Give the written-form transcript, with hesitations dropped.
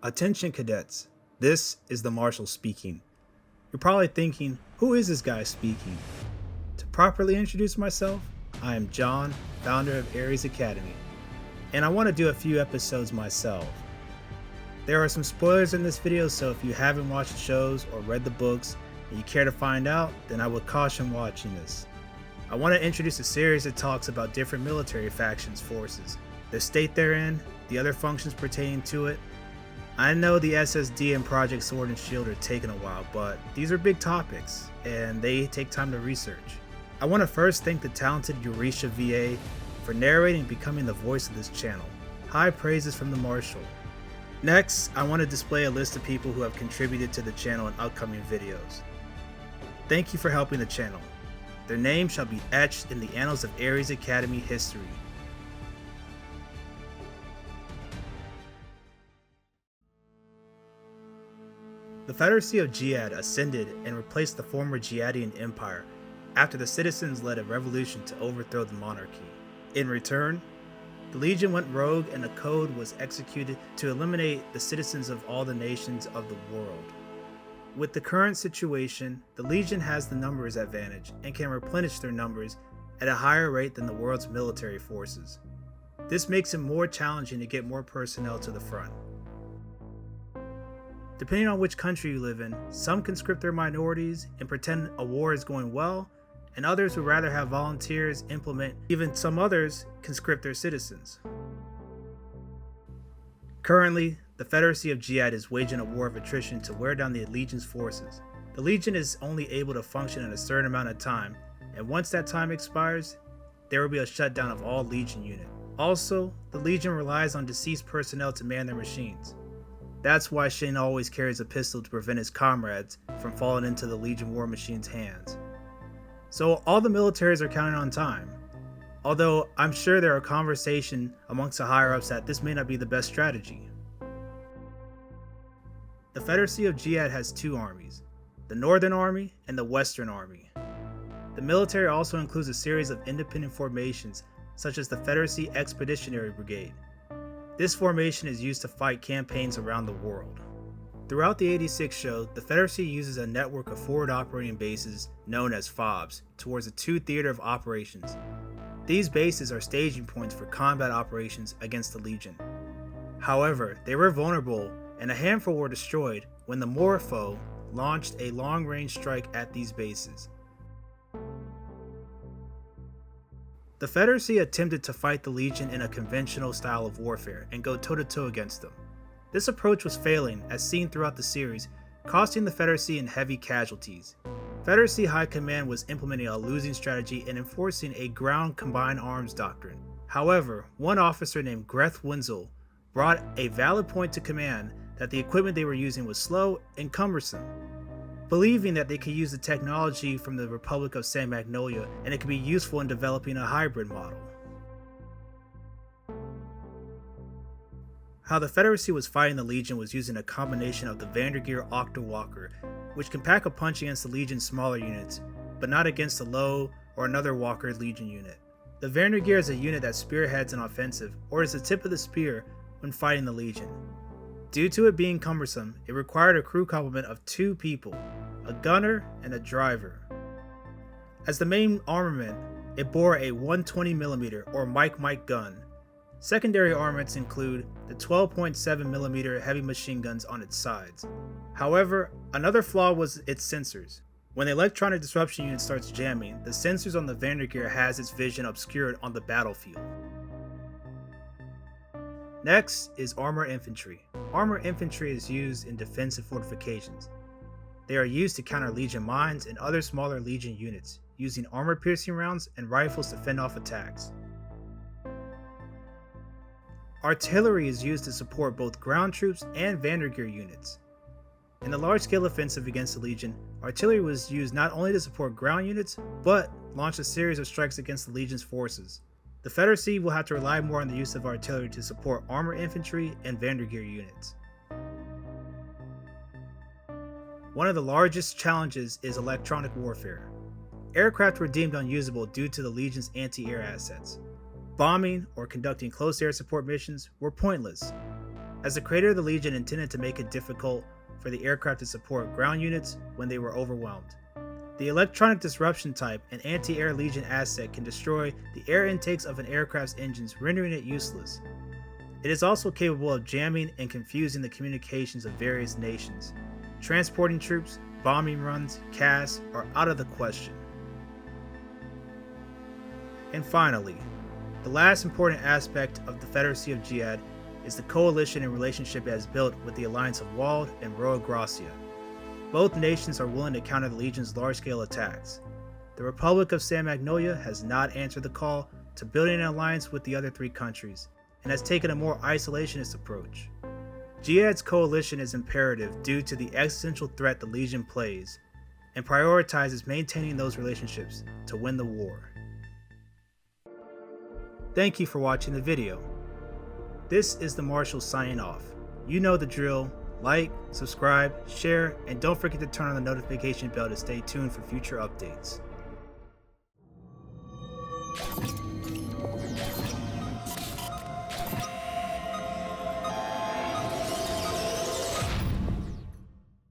Attention cadets, this is the Marshal speaking. You're probably thinking, who is this guy speaking? To properly introduce myself, I am John, founder of Ares Academy, and I want to do a few episodes myself. There are some spoilers in this video, so if you haven't watched the shows or read the books and you care to find out, then I would caution watching this. I want to introduce a series that talks about different military factions' forces, the state they're in, the other functions pertaining to it. I know the SSD and Project Sword and Shield are taking a while, but these are big topics, and they take time to research. I want to first thank the talented Eurisha VA for narrating and becoming the voice of this channel. High praises from the Marshal. Next, I want to display a list of people who have contributed to the channel in upcoming videos. Thank you for helping the channel. Their names shall be etched in the annals of Ares Academy history. The Federacy of Giad ascended and replaced the former Giadian Empire after the citizens led a revolution to overthrow the monarchy. In return, the Legion went rogue and a code was executed to eliminate the citizens of all the nations of the world. With the current situation, the Legion has the numbers advantage and can replenish their numbers at a higher rate than the world's military forces. This makes it more challenging to get more personnel to the front. Depending on which country you live in, some conscript their minorities and pretend a war is going well, and others would rather have volunteers implement, even some others conscript their citizens. Currently, the Federacy of Giad is waging a war of attrition to wear down the Legion's forces. The Legion is only able to function in a certain amount of time, and once that time expires, there will be a shutdown of all Legion units. Also, the Legion relies on deceased personnel to man their machines. That's why Shin always carries a pistol to prevent his comrades from falling into the Legion war machine's hands. So all the militaries are counting on time. Although I'm sure there are conversations amongst the higher-ups that this may not be the best strategy. The Federacy of Giad has two armies, the Northern Army and the Western Army. The military also includes a series of independent formations such as the Federacy Expeditionary Brigade. This formation is used to fight campaigns around the world. Throughout the 86 show, the Federacy uses a network of forward operating bases known as FOBs towards the two theater of operations. These bases are staging points for combat operations against the Legion. However, they were vulnerable and a handful were destroyed when the Morpho launched a long-range strike at these bases. The Federacy attempted to fight the Legion in a conventional style of warfare and go toe-to-toe against them. This approach was failing, as seen throughout the series, costing the Federacy in heavy casualties. Federacy High Command was implementing a losing strategy and enforcing a ground combined arms doctrine. However, one officer named Greth Wenzel brought a valid point to command that the equipment they were using was slow and cumbersome, believing that they could use the technology from the Republic of San Magnolia and it could be useful in developing a hybrid model. How the Federacy was fighting the Legion was using a combination of the Vánagandr Octowalker, which can pack a punch against the Legion's smaller units, but not against the Low or another Walker Legion unit. The Vánagandr is a unit that spearheads an offensive, or is the tip of the spear when fighting the Legion. Due to it being cumbersome, it required a crew complement of 2 people, a gunner and a driver. As the main armament, it bore a 120mm or Mike gun. Secondary armaments include the 12.7mm heavy machine guns on its sides. However, another flaw was its sensors. When the electronic disruption unit starts jamming, the sensors on the Vánagandr has its vision obscured on the battlefield. Next is Armor Infantry. Armor Infantry is used in defensive fortifications. They are used to counter Legion mines and other smaller Legion units, using armor-piercing rounds and rifles to fend off attacks. Artillery is used to support both ground troops and Vánagandr units. In the large-scale offensive against the Legion, artillery was used not only to support ground units, but launched a series of strikes against the Legion's forces. The Federacy will have to rely more on the use of artillery to support armor infantry and Vánagandr units. One of the largest challenges is electronic warfare. Aircraft were deemed unusable due to the Legion's anti-air assets. Bombing or conducting close air support missions were pointless, as the creator of the Legion intended to make it difficult for the aircraft to support ground units when they were overwhelmed. The electronic disruption type, an anti-air Legion asset, can destroy the air intakes of an aircraft's engines, rendering it useless. It is also capable of jamming and confusing the communications of various nations. Transporting troops, bombing runs, casts are out of the question. And finally, the last important aspect of the Federacy of Giad is the coalition and relationship it has built with the Alliance of Wald and Roa Gracia. Both nations are willing to counter the Legion's large-scale attacks. The Republic of San Magnolia has not answered the call to building an alliance with the other three countries, and has taken a more isolationist approach. Giad's coalition is imperative due to the existential threat the Legion plays, and prioritizes maintaining those relationships to win the war. Thank you for watching the video. This is the Marshal signing off. You know the drill. Like, subscribe, share, and don't forget to turn on the notification bell to stay tuned for future updates.